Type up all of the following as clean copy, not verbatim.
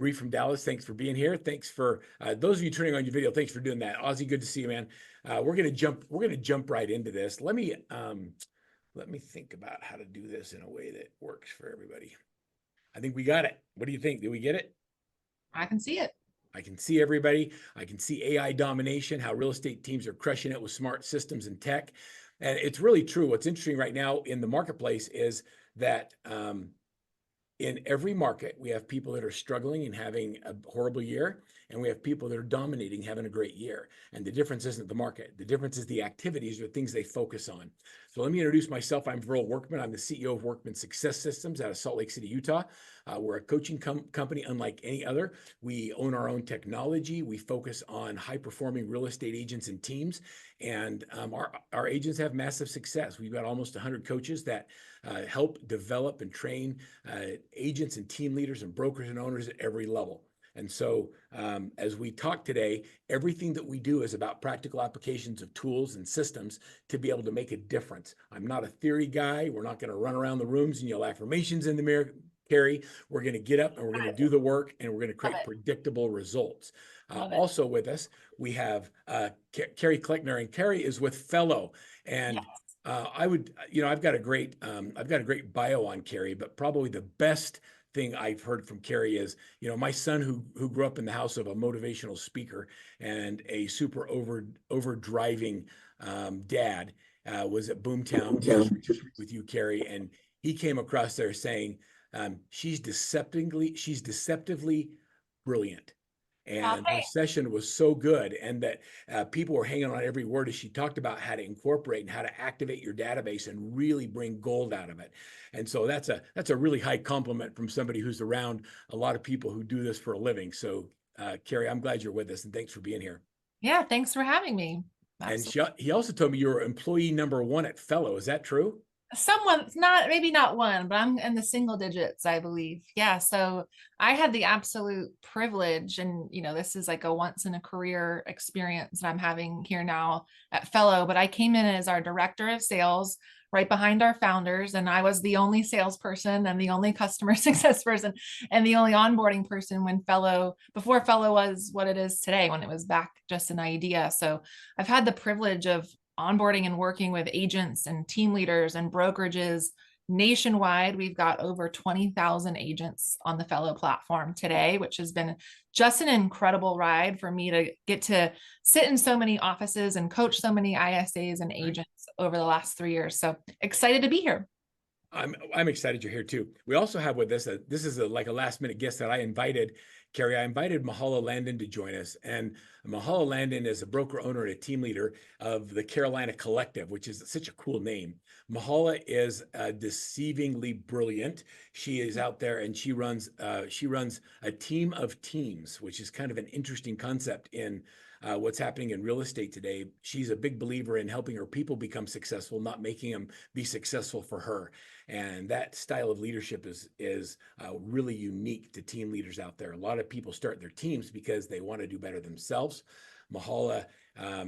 Bree from Dallas, thanks for being here. Thanks for those of you turning on your video. Thanks for doing that. Ozzy, good to see you, man. We're gonna jump right into this. Let me think about how to do this in a way that works for everybody. I think we got it. What do you think? Did we get it? I can see it. I can see everybody. I can see AI domination, how real estate teams are crushing it with smart systems and tech. And it's really true. What's interesting right now in the marketplace is that in every market, we have people that are struggling and having a horrible year, and we have people that are dominating, having a great year. And the difference isn't the market. The difference is the activities or things they focus on. So let me introduce myself. I'm Verl Workman. I'm the CEO of Workman Success Systems out of Salt Lake City, Utah. We're a coaching company unlike any other. We own our own technology. We focus on high-performing real estate agents and teams, and our agents have massive success. We've got almost 100 coaches that help develop and train agents and team leaders and brokers and owners at every level. And so as we talk today, everything that we do is about practical applications of tools and systems to be able to make a difference. I'm not a theory guy. We're not going to run around the rooms and yell affirmations in the mirror, Kerry. We're going to get up and we're going to do the work, and we're going to create predictable results. Also with us, we have Kerry Kleckner, and Kerry is with Fello. And I've got a great bio on Kerry, but probably the best thing I've heard from Kerry is, my son who grew up in the house of a motivational speaker and a super overdriving dad was at Boomtown with you, Kerry, and he came across there saying she's deceptively brilliant. And her session was so good, and that people were hanging on every word as she talked about how to incorporate and how to activate your database and really bring gold out of it. And so that's a really high compliment from somebody who's around a lot of people who do this for a living. So Kerry, I'm glad you're with us, and thanks for being here. Yeah, thanks for having me. Absolutely. And he also told me you were employee #1 at Fello. Is that true? Maybe not one, but I'm in the single digits, I believe. Yeah. So I had the absolute privilege, and this is like a once in a career experience that I'm having here now at Fello. But I came in as our director of sales, right behind our founders, and I was the only salesperson and the only customer success person and the only onboarding person before Fello was what it is today, when it was back just an idea. So I've had the privilege of onboarding and working with agents and team leaders and brokerages nationwide. We've got over 20,000 agents on the Fello platform today, which has been just an incredible ride for me to get to sit in so many offices and coach so many ISAs and agents over the last 3 years. So excited to be here. I'm excited you're here too. We also have with us, this is like a last minute guest that I invited, Kerry. I invited Mahala Landon to join us. And Mahala Landon is a broker owner and a team leader of the Carolina Collective, which is such a cool name. Mahala is deceivingly brilliant. She is out there and she runs a team of teams, which is kind of an interesting concept in what's happening in real estate today. She's a big believer in helping her people become successful, not making them be successful for her. And that style of leadership is really unique to team leaders out there. A lot of people start their teams because they want to do better themselves. Mahala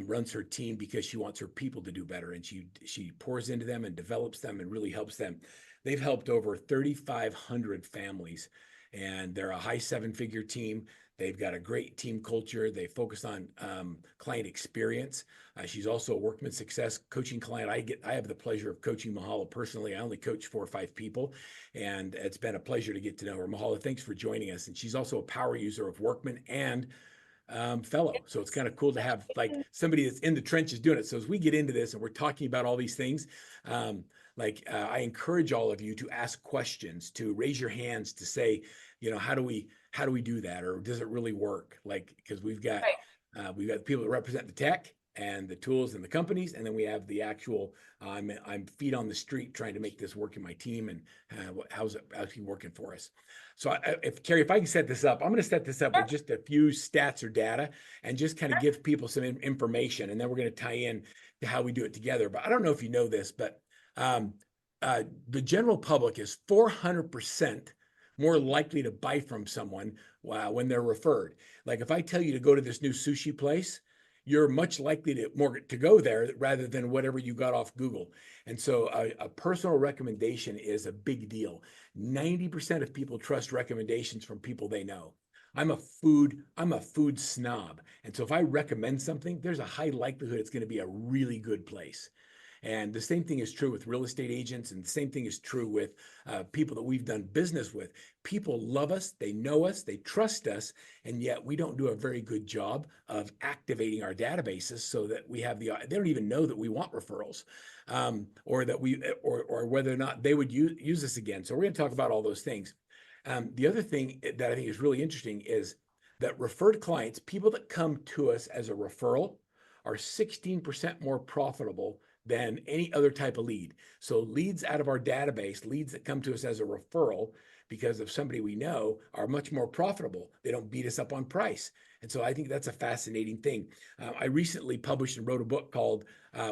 runs her team because she wants her people to do better, and she pours into them and develops them and really helps them. They've helped over 3,500 families, and they're a high 7-figure team. They've got a great team culture. They focus on client experience. She's also a Workman Success coaching client. I have the pleasure of coaching Mahala personally. I only coach 4 or 5 people, and it's been a pleasure to get to know her. Mahala, thanks for joining us. And she's also a power user of Workman and Fello. So it's kind of cool to have like somebody that's in the trenches doing it. So as we get into this and we're talking about all these things, I encourage all of you to ask questions, to raise your hands, to say, how do we do that, or does it really work? Because we've got people that represent the tech and the tools and the companies, and then we have the actual I'm feet on the street trying to make this work in my team, and how's it actually working for us. So Kerry, if I can set this up, I'm going to set this up with just a few stats or data and just kind of give people some information, and then we're going to tie in to how we do it together. But I don't know if you know this, but the general public is 400% more likely to buy from someone when they're referred. Like if I tell you to go to this new sushi place, you're much likely to go there rather than whatever you got off Google. And so a personal recommendation is a big deal. 90% of people trust recommendations from people they know. I'm a food snob. And so if I recommend something, there's a high likelihood it's going to be a really good place. And the same thing is true with real estate agents, and the same thing is true with people that we've done business with. People love us, they know us, they trust us, and yet we don't do a very good job of activating our databases so that we have they don't even know that we want referrals, or that or whether or not they would use us again. So we're going to talk about all those things. The other thing that I think is really interesting is that referred clients, people that come to us as a referral, are 16% more profitable than any other type of lead. So leads out of our database, leads that come to us as a referral because of somebody we know, are much more profitable. They don't beat us up on price. And so I think that's a fascinating thing. I recently published and wrote a book called,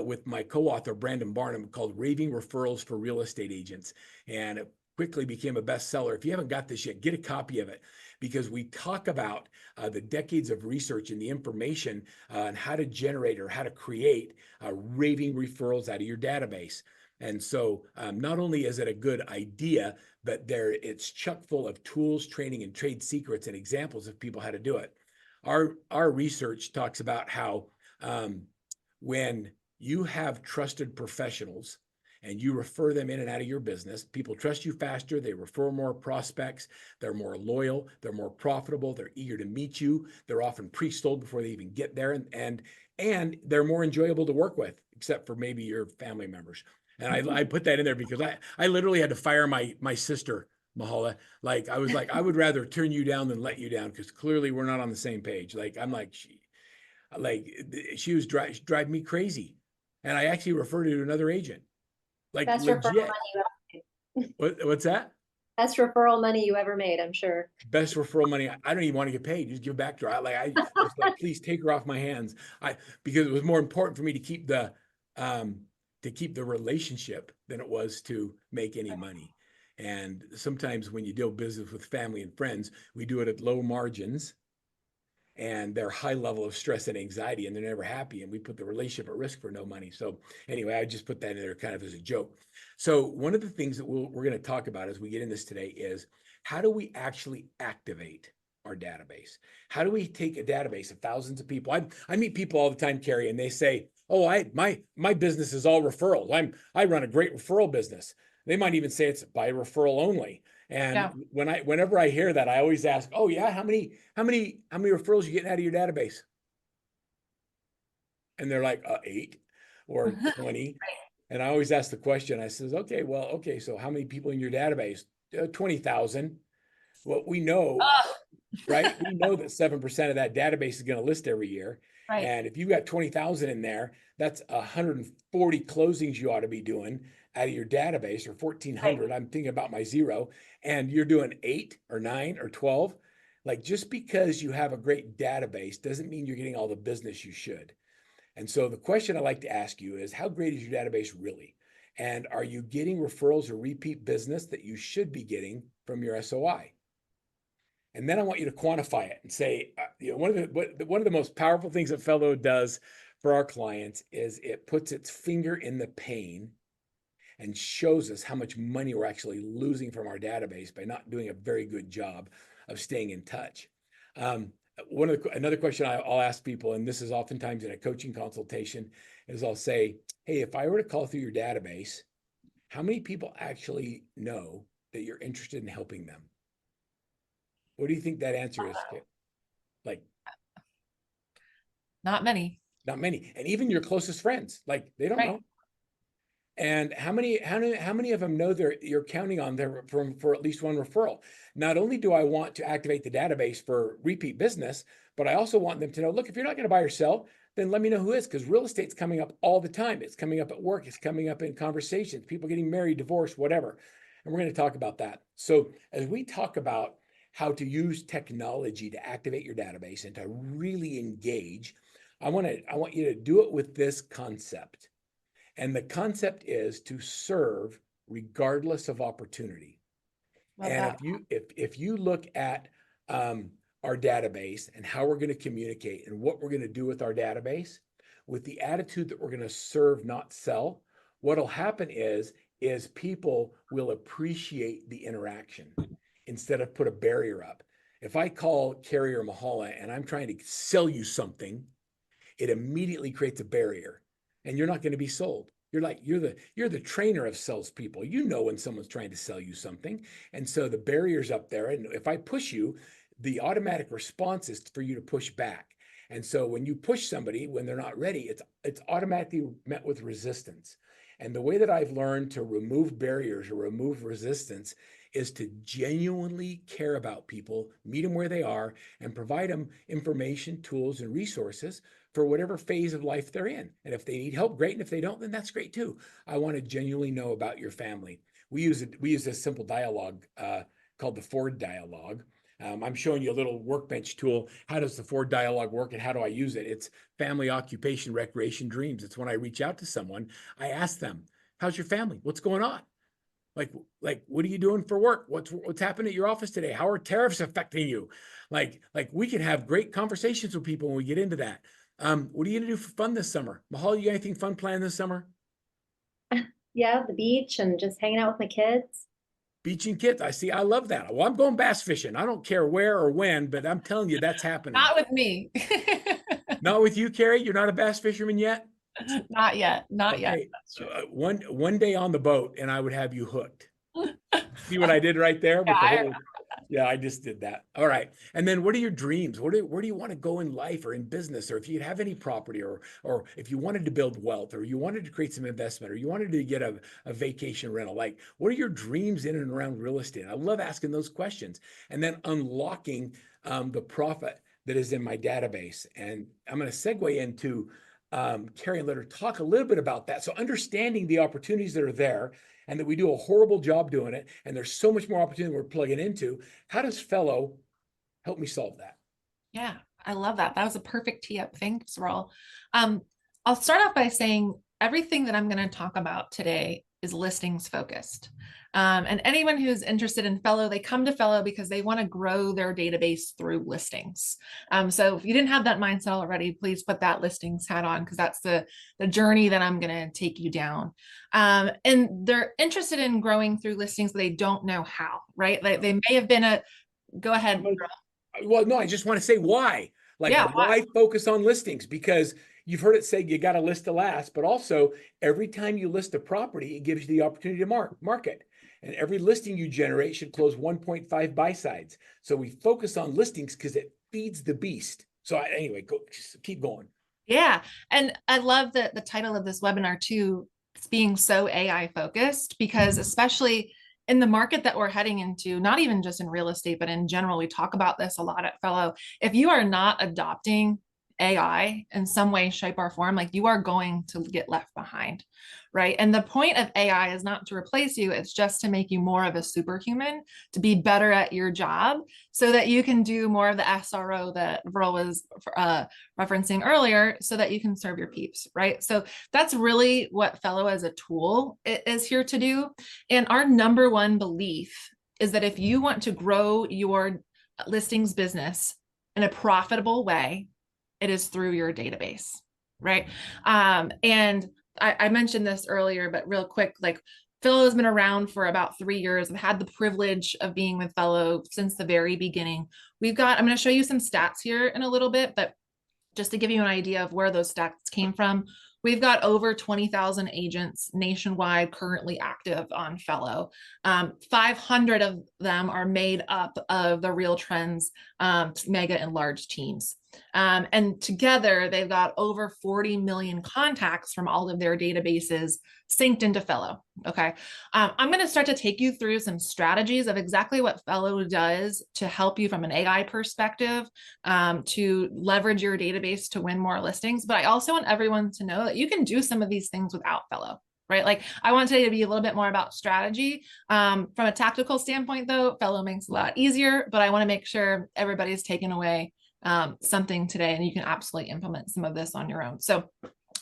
with my co-author, Brandon Barnum, called Raving Referrals for Real Estate Agents. And it quickly became a bestseller. If you haven't got this yet, get a copy of it, because we talk about the decades of research and the information on how to generate or how to create raving referrals out of your database. And so not only is it a good idea, but it's chock full of tools, training, and trade secrets and examples of people how to do it. Our research talks about how when you have trusted professionals and you refer them in and out of your business, people trust you faster, they refer more prospects, they're more loyal, they're more profitable, they're eager to meet you, they're often pre-sold before they even get there, and they're more enjoyable to work with, except for maybe your family members. And I put that in there because I literally had to fire my sister, Mahala. Like, I was like, I would rather turn you down than let you down, because clearly we're not on the same page. Like, I'm like, she was driving me crazy. And I actually referred her to another agent. Like, Best referral legit. money you ever made. What's that? Best referral money you ever made, I'm sure. Best referral money. I don't even want to get paid. Just give it back to her. I was like, please take her off my hands. Because it was more important for me to keep the relationship than it was to make any money. And sometimes when you deal business with family and friends, we do it at low margins and their high level of stress and anxiety, and they're never happy, and we put the relationship at risk for no money. So anyway, I just put that in there kind of as a joke. So one of the things that we're going to talk about as we get in this today is, how do we actually activate our database? How do we take a database of thousands of people? I meet people all the time, Kerry, and they say, oh, my business is all referrals. I run a great referral business. They might even say it's by referral only. And Yeah. whenever I hear that, I always ask, oh yeah, how many referrals you getting out of your database? And they're like, 8 or 20. And I always ask the question, I says, okay, so how many people in your database? 20,000. Well, we know, right? We know that 7% of that database is going to list every year. Right. And if you've got 20,000 in there, that's 140 closings you ought to be doing out of your database, or 1,400. Right. I'm thinking about my zero, and you're doing 8 or 9 or 12. Like, just because you have a great database doesn't mean you're getting all the business you should. And so the question I like to ask you is, how great is your database really? And are you getting referrals or repeat business that you should be getting from your SOI? And then I want you to quantify it and say, one of the most powerful things that Fello does for our clients is it puts its finger in the pain and shows us how much money we're actually losing from our database by not doing a very good job of staying in touch. Another question I'll ask people, and this is oftentimes in a coaching consultation, is I'll say, hey, if I were to call through your database, how many people actually know that you're interested in helping them? What do you think that answer is? Like, Not many. not many. And even your closest friends, like, they don't Right. know. And how many of them know you're counting on them for at least one referral? Not only do I want to activate the database for repeat business, but I also want them to know, look, if you're not going to buy or sell, then let me know who is, because real estate's coming up all the time. It's coming up at work. It's coming up in conversations, people getting married, divorced, whatever. And we're going to talk about that. So as we talk about how to use technology to activate your database and to really engage, I want you to do it with this concept. And the concept is to serve regardless of opportunity. Love And that. if you look at our database and how we're going to communicate and what we're going to do with our database, with the attitude that we're going to serve, not sell, what'll happen is people will appreciate the interaction instead of put a barrier up. If I call Kerry or Mahala and I'm trying to sell you something, it immediately creates a barrier, and you're not going to be sold. You're the trainer of salespeople. You know when someone's trying to sell you something, and so the barrier's up there. And if I push you, the automatic response is for you to push back. And so when you push somebody when they're not ready, it's automatically met with resistance. And the way that I've learned to remove barriers or remove resistance is to genuinely care about people, meet them where they are, and provide them information, tools, and resources for whatever phase of life they're in. And if they need help, great. And if they don't, then that's great too. I want to genuinely know about your family. We use this simple dialogue called the Ford dialogue. I'm showing you a little workbench tool. How does the Ford dialogue work and how do I use it? It's family, occupation, recreation, dreams. It's when I reach out to someone, I ask them, how's your family? What's going on? Like, what are you doing for work? What's happening at your office today? How are tariffs affecting you? Like we can have great conversations with people when we get into that. What are you gonna do for fun this summer? Mahal, you got anything fun planned this summer? Yeah, the beach and just hanging out with my kids. Beach and kids. I see. I love that. Well, I'm going bass fishing. I don't care where or when, but I'm telling you, that's happening. Not with me. Not with you, Kerry. You're not a bass fisherman yet. Not yet. Not yet. Okay. One day on the boat, and I would have you hooked. See what I did right there with the whole. Yeah, I just did that. All right. And then what are your dreams? Where do you want to go in life or in business, or if you have any property, or if you wanted to build wealth, or you wanted to create some investment, or you wanted to get a vacation rental? Like, what are your dreams in and around real estate? I love asking those questions and then unlocking the profit that is in my database. And I'm going to segue into Kerry and let her talk a little bit about that. So understanding the opportunities that are there, and that we do a horrible job doing it, and there's so much more opportunity we're plugging into. How does Fello help me solve that? Yeah, I love that. That was a perfect tee up. Thanks, Verl. I'll start off by saying everything that I'm going to talk about today is listings focused. And anyone who's interested in Fello, they come to Fello because they want to grow their database through listings. So if you didn't have that mindset already, please put that listings hat on, because that's the journey that I'm going to take you down. And they're interested in growing through listings, but they don't know how, right? Like they may have been go ahead. Well, no, I just want to say why. Like, yeah, why focus on listings? Because you've heard it say you got to list the last, but also every time you list a property, it gives you the opportunity to market. And every listing you generate should close 1.5 buy sides. So we focus on listings because it feeds the beast. So anyway, just keep going. Yeah. And I love the title of this webinar too. It's being so AI focused, because especially in the market that we're heading into, not even just in real estate, but in general, we talk about this a lot at Fello. If you are not adopting AI in some way, shape, or form, like you are going to get left behind, right? And the point of AI is not to replace you, it's just to make you more of a superhuman, to be better at your job so that you can do more of the SRO that Verl was referencing earlier, so that you can serve your peeps, right? So that's really what Fello as a tool is here to do. And our number one belief is that if you want to grow your listings business in a profitable way, it is through your database, right? And I mentioned this earlier, but real quick, like Fello has been around for about 3 years. I've had the privilege of being with Fello since the very beginning. I'm going to show you some stats here in a little bit, but just to give you an idea of where those stats came from, we've got over 20,000 agents nationwide currently active on Fello. 500 of them are made up of the Real Trends mega and large teams. And together they've got over 40 million contacts from all of their databases synced into Fello. Okay. I'm going to start to take you through some strategies of exactly what Fello does to help you from an AI perspective, to leverage your database to win more listings. But I also want everyone to know that you can do some of these things without Fello, right? Like I want today to be a little bit more about strategy. From a tactical standpoint though, Fello makes it a lot easier, but I want to make sure everybody's taken away something today, and you can absolutely implement some of this on your own. So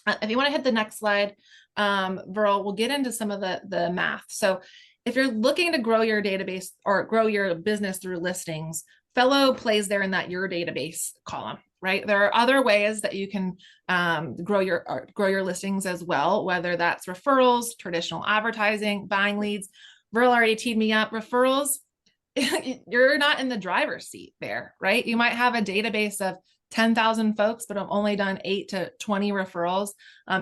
if you want to hit the next slide, Verl, we'll get into some of the math. So if you're looking to grow your database or grow your business through listings, Fello plays there in that your database column, right? There are other ways that you can grow your listings as well, whether that's referrals, traditional advertising, buying leads. Verl already teed me up. Referrals, you're not in the driver's seat there, right? You might have a database of 10,000 folks, but I've only done 8 to 20 referrals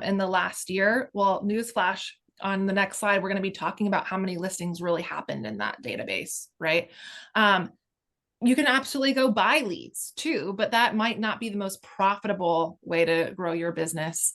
in the last year. Well, newsflash, on the next slide, we're going to be talking about how many listings really happened in that database, right? You can absolutely go buy leads too, but that might not be the most profitable way to grow your business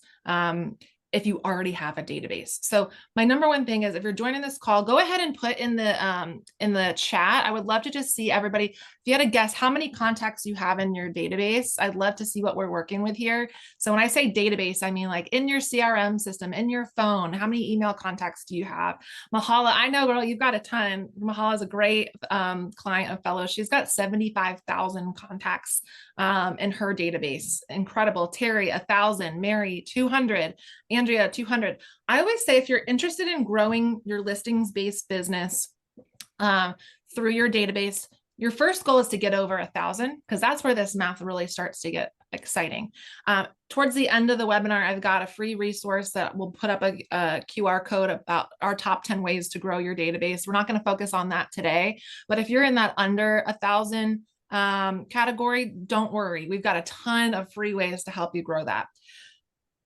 if you already have a database. So my number one thing is, if you're joining this call, go ahead and put in the chat. I would love to just see everybody. If you had to guess how many contacts you have in your database, I'd love to see what we're working with here. So when I say database, I mean like in your CRM system, in your phone, how many email contacts do you have? Mahala, I know, girl, you've got a ton. Mahala is a great client of Fellow. She's got 75,000 contacts in her database. Incredible. Terry, 1,000. Mary, 200. Andrea, 200. I always say, if you're interested in growing your listings-based business through your database, your first goal is to get over 1,000, because that's where this math really starts to get exciting. Towards the end of the webinar, I've got a free resource that will put up a QR code about our top 10 ways to grow your database. We're not going to focus on that today, but if you're in that under 1,000 category, don't worry. We've got a ton of free ways to help you grow that.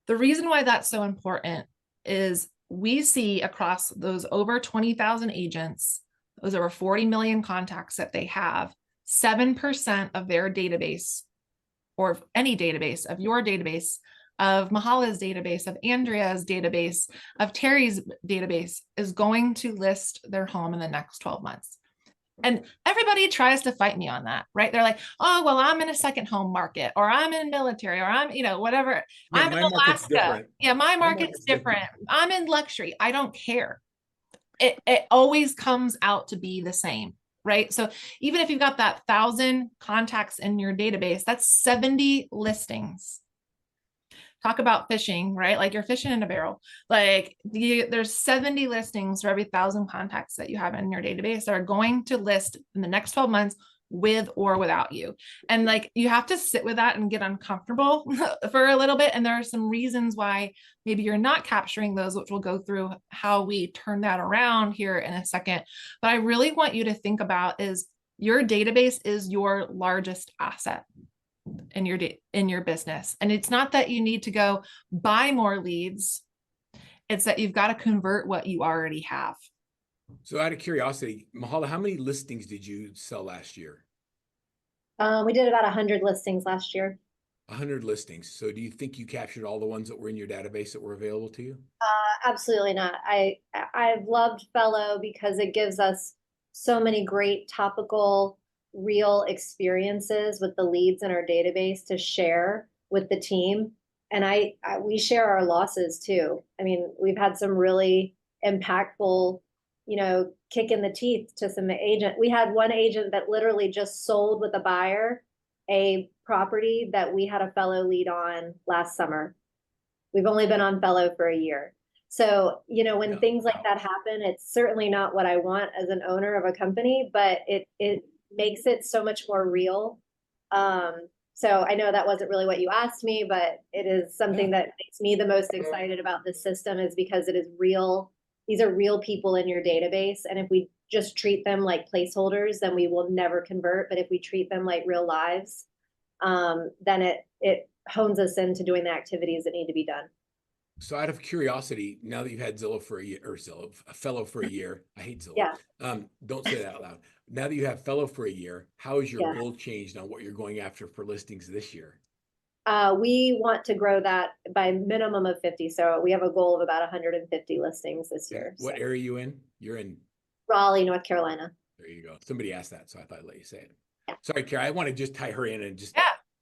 The reason why that's so important is we see across those over 20,000 agents, those over 40 million contacts that they have, 7% of their database, or any database, of your database, of Mahala's database, of Andrea's database, of Terry's database, is going to list their home in the next 12 months. And everybody tries to fight me on that, right? They're like, oh, well, I'm in a second home market, or I'm in military, or I'm, whatever. Yeah, I'm in Alaska. Yeah, my market's different. I'm in luxury. I don't care. It always comes out to be the same, right? So even if you've got that 1,000 contacts in your database, that's 70 listings. Talk about fishing, right? Like you're fishing in a barrel. Like there's 70 listings for every 1,000 contacts that you have in your database that are going to list in the next 12 months with or without you. And like, you have to sit with that and get uncomfortable for a little bit. And there are some reasons why maybe you're not capturing those, which we'll go through how we turn that around here in a second. But I really want you to think about is your database is your largest asset in your business. And it's not that you need to go buy more leads. It's that you've got to convert what you already have. So out of curiosity, Mahala, how many listings did you sell last year? We did about 100 listings last year. 100 listings. So do you think you captured all the ones that were in your database that were available to you? Absolutely not. I've loved Fello because it gives us so many great topical, real experiences with the leads in our database to share with the team. And we share our losses too. I mean, we've had some really impactful, kick in the teeth to some agent. We had one agent that literally just sold with a buyer a property that we had a Fello lead on last summer. We've only been on Fello for a year. So, when things like that happen, it's certainly not what I want as an owner of a company, but it makes it so much more real. So I know that wasn't really what you asked me, but it is something that makes me the most excited about this system, is because it is real. These are real people in your database. And if we just treat them like placeholders, then we will never convert. But if we treat them like real lives, then it hones us into doing the activities that need to be done. So out of curiosity, now that you've had Zillow for a year, or Fello for a year, I hate Zillow. Yeah. Don't say that out loud. Now that you have Fello for a year, how has your goal changed on what you're going after for listings this year? We want to grow that by minimum of 50. So we have a goal of about 150 listings this year. What area are you in? You're in Raleigh, North Carolina. There you go. Somebody asked that, so I thought I'd let you say it. Yeah. Sorry, Kara, I want to just tie her in and just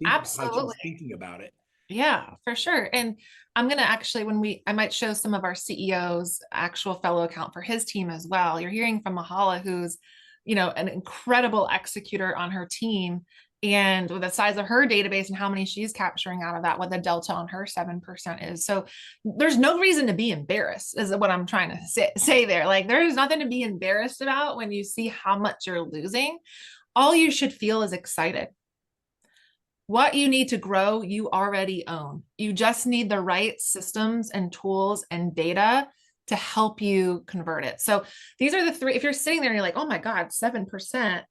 absolutely. how she's thinking about it. Yeah, for sure. And I'm going to actually, I might show some of our CEO's actual Fello account for his team as well. You're hearing from Mahala, who's, an incredible executor on her team, and with the size of her database and how many she's capturing out of that, what the delta on her 7% is. So there's no reason to be embarrassed, is what I'm trying to say there. Like, there's nothing to be embarrassed about when you see how much you're losing. All you should feel is excited. What you need to grow, you already own. You just need the right systems and tools and data to help you convert it. So these are the three. If you're sitting there and you're like, oh my God, 7%,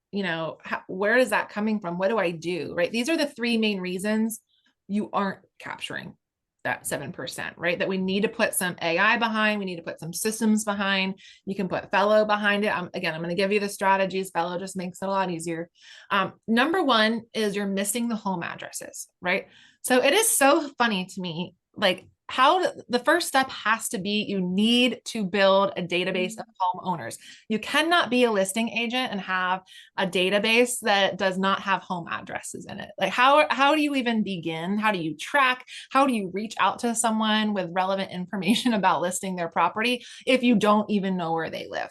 where is that coming from? What do I do? Right? These are the three main reasons you aren't capturing that 7%, right? That we need to put some AI behind, we need to put some systems behind. You can put Fello behind it. Again, I'm going to give you the strategies. Fello just makes it a lot easier. Number one is you're missing the home addresses, right? So it is so funny to me, like the first step has to be you need to build a database of homeowners. You cannot be a listing agent and have a database that does not have home addresses in it. Like how do you even begin? How do you track? How do you reach out to someone with relevant information about listing their property if you don't even know where they live?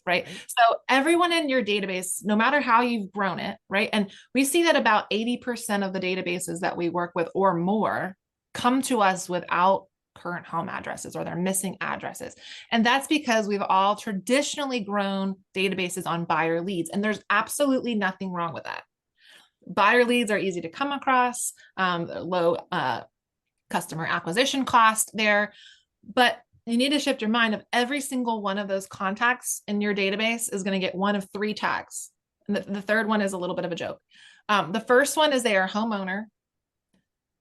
Right. So everyone in your database, no matter how you've grown it, right? And we see that about 80% of the databases that we work with or more come to us without current home addresses, or they're missing addresses. And that's because we've all traditionally grown databases on buyer leads. And there's absolutely nothing wrong with that. Buyer leads are easy to come across, low customer acquisition cost there. But you need to shift your mind of every single one of those contacts in your database is going to get one of three tags. And the third one is a little bit of a joke. The first one is they are a homeowner.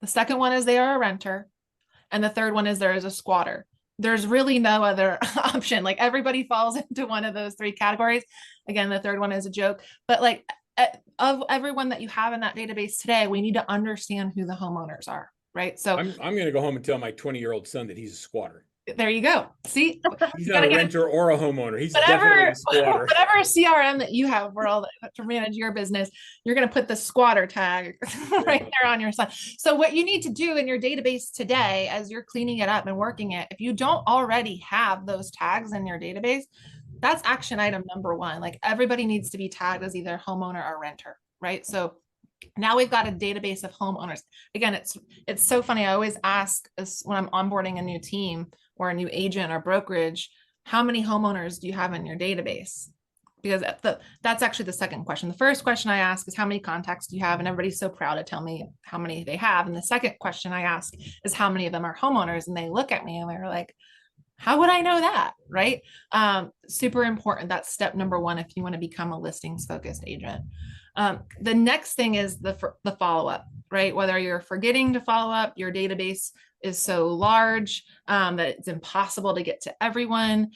The second one is they are a renter. And the third one is there is a squatter. There's really no other option. Like everybody falls into one of those three categories. Again, the third one is a joke, but like of everyone that you have in that database today, we need to understand who the homeowners are, right? So I'm going to go home and tell my 20-year-old son that he's a squatter. There you go. See, he's not a renter or a homeowner. He's definitely a squatter. Whatever CRM that you have, Verl, to manage your business, you're going to put the squatter tag right there on your side. So what you need to do in your database today, as you're cleaning it up and working it, if you don't already have those tags in your database, that's action item number one. Like everybody needs to be tagged as either homeowner or renter, right? So now we've got a database of homeowners. Again, it's so funny. I always ask when I'm onboarding a new team or a new agent or brokerage, how many homeowners do you have in your database? Because that's actually the second question. The first question I ask is how many contacts do you have? And everybody's so proud to tell me how many they have. And the second question I ask is how many of them are homeowners? And they look at me and they're like, how would I know that? Right? Super important. That's step number one if you want to become a listings focused agent. The next thing is the follow-up, right? Whether you're forgetting to follow up, your database is so large that it's impossible to get to everyone.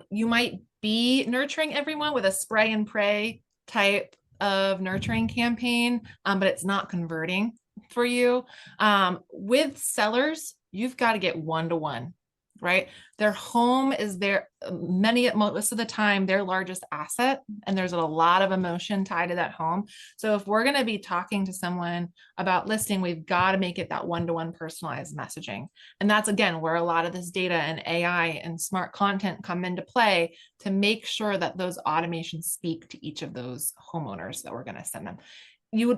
You might be nurturing everyone with a spray and pray type of nurturing campaign, but it's not converting for you. With sellers, you've got to get one-to-one. Right? Their home is most of the time, their largest asset. And there's a lot of emotion tied to that home. So if we're going to be talking to someone about listing, we've got to make it that one-to-one personalized messaging. And that's, again, where a lot of this data and AI and smart content come into play to make sure that those automations speak to each of those homeowners that we're going to send them. You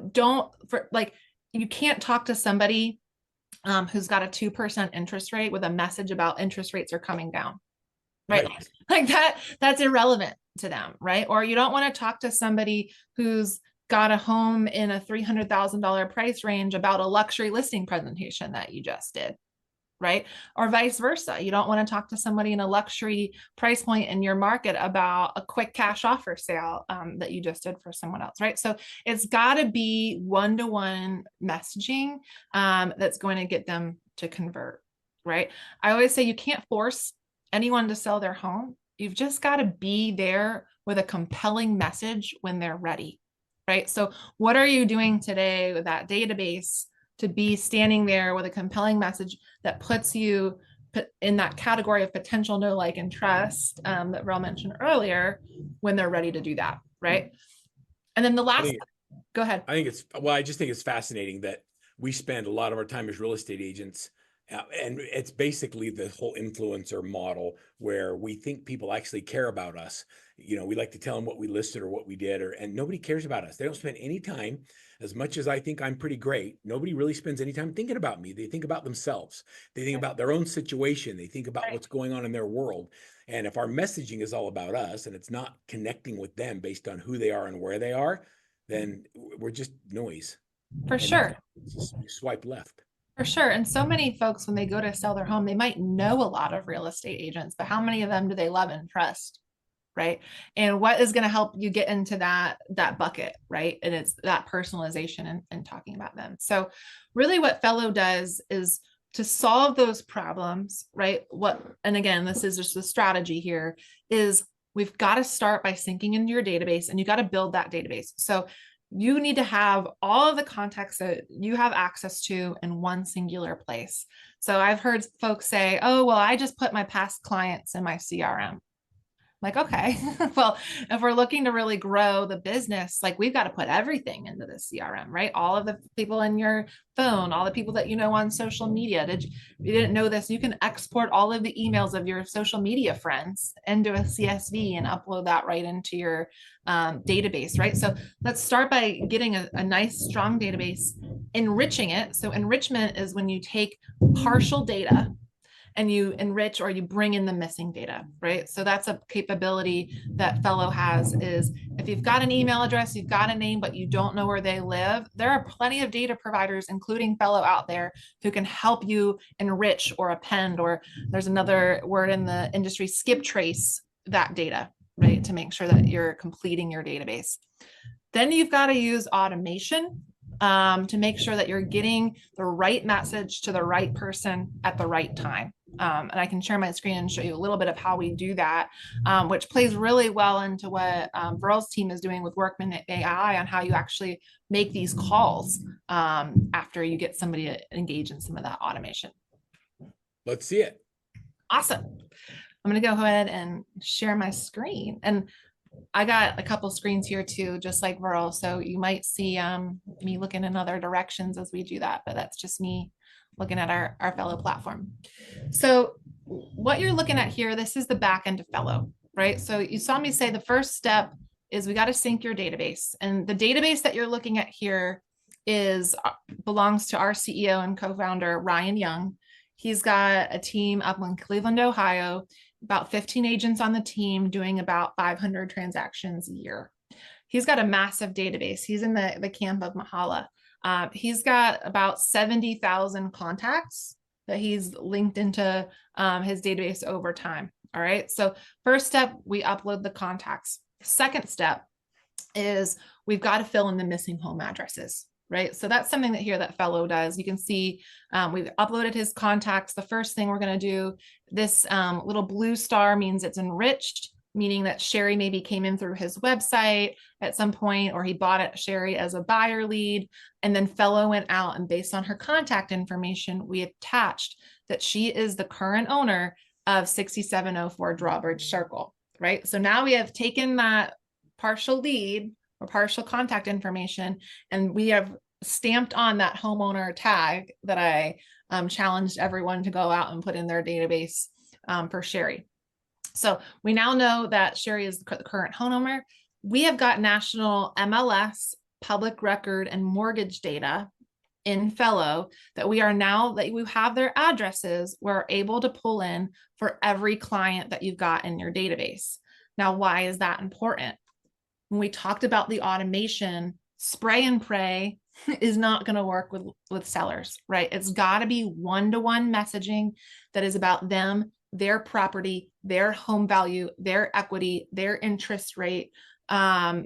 can't talk to somebody who's got a 2% interest rate with a message about interest rates are coming down, right? Like that's irrelevant to them, right? Or you don't want to talk to somebody who's got a home in a $300,000 price range about a luxury listing presentation that you just did, right? Or vice versa. You don't want to talk to somebody in a luxury price point in your market about a quick cash offer sale that you just did for someone else, right? So it's got to be one-to-one messaging that's going to get them to convert, right? I always say you can't force anyone to sell their home. You've just got to be there with a compelling message when they're ready, right? So what are you doing today with that database to be standing there with a compelling message that puts you in that category of potential know, like, and trust that Verl mentioned earlier when they're ready to do that, right? And then the last, go ahead. I just think it's fascinating that we spend a lot of our time as real estate agents, and it's basically the whole influencer model where we think people actually care about us. We like to tell them what we listed or what we did, and nobody cares about us. They don't spend any time. As much as I think I'm pretty great, nobody really spends any time thinking about me. They think about themselves. They think about their own situation. They think about what's going on in their world. And if our messaging is all about us and it's not connecting with them based on who they are and where they are, then we're just noise. For sure. You swipe left. For sure. And so many folks, when they go to sell their home, they might know a lot of real estate agents, but how many of them do they love and trust? Right. And what is going to help you get into that bucket, right? And it's that personalization and talking about them. So really what Fello does is to solve those problems, right? And again, this is just the strategy here, is we've got to start by syncing into your database, and you got to build that database. So you need to have all of the contacts that you have access to in one singular place. So I've heard folks say, oh, well, I just put my past clients in my CRM. Like, okay, well, if we're looking to really grow the business, like we've got to put everything into the CRM, right? All of the people in your phone, all the people that you know on social media. You didn't know this, you can export all of the emails of your social media friends into a CSV and upload that right into your database, right? So let's start by getting a nice, strong database, enriching it. So enrichment is when you take partial data and you enrich or you bring in the missing data, right? So that's a capability that Fello has, is if you've got an email address, you've got a name, but you don't know where they live, there are plenty of data providers, including Fello out there, who can help you enrich or append, or there's another word in the industry, skip trace that data, right? To make sure that you're completing your database. Then you've got to use automation to make sure that you're getting the right message to the right person at the right time. And I can share my screen and show you a little bit of how we do that, which plays really well into what Verl's team is doing with WorkmanAI on how you actually make these calls after you get somebody to engage in some of that automation. Let's see it. Awesome. I'm going to go ahead and share my screen. And I got a couple screens here too, just like Verl. So you might see me looking in other directions as we do that, but that's just me looking at our Fello platform. So what you're looking at here, this is the back end of Fello, right? So you saw me say the first step is we got to sync your database. And the database that you're looking at here belongs to our CEO and co-founder, Ryan Young. He's got a team up in Cleveland, Ohio, about 15 agents on the team doing about 500 transactions a year. He's got a massive database. He's in the camp of Mahala. He's got about 70,000 contacts that he's linked into his database over time. All right. So first step, we upload the contacts. Second step is we've got to fill in the missing home addresses. Right. So that's something that Fello does. You can see we've uploaded his contacts. The first thing we're going to do, this little blue star means it's enriched, meaning that Sherry maybe came in through his website at some point, or he bought it Sherry as a buyer lead. And then Fello went out, and based on her contact information, we attached that she is the current owner of 6704 Drawbridge Circle. Right. So now we have taken that partial lead or partial contact information, and we have stamped on that homeowner tag that I challenged everyone to go out and put in their database for Sherry. So we now know that Sherry is the current homeowner. We have got national MLS, public record, and mortgage data in Fello that we have their addresses, we're able to pull in for every client that you've got in your database. Now, why is that important? When we talked about the automation, spray and pray is not going to work with sellers, right? It's got to be one-to-one messaging that is about them, their property, their home value, their equity, their interest rate, how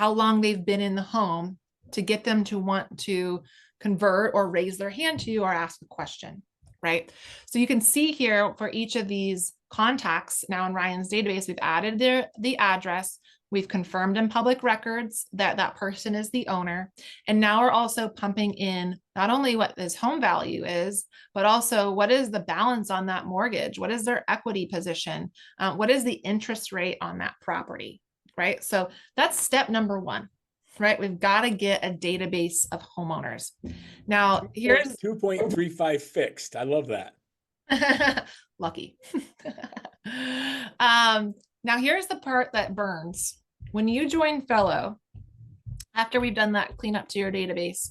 long they've been in the home to get them to want to convert or raise their hand to you or ask a question, right? So you can see here for each of these contacts now in Ryan's database, we've added the address. We've confirmed in public records that that person is the owner. And now we're also pumping in not only what his home value is, but also what is the balance on that mortgage? What is their equity position? What is the interest rate on that property, right? So that's step number one, right? We've got to get a database of homeowners. Now here's 2.35 fixed. I love that. Lucky. Now here's the part that burns. When you join Fello, after we've done that cleanup to your database,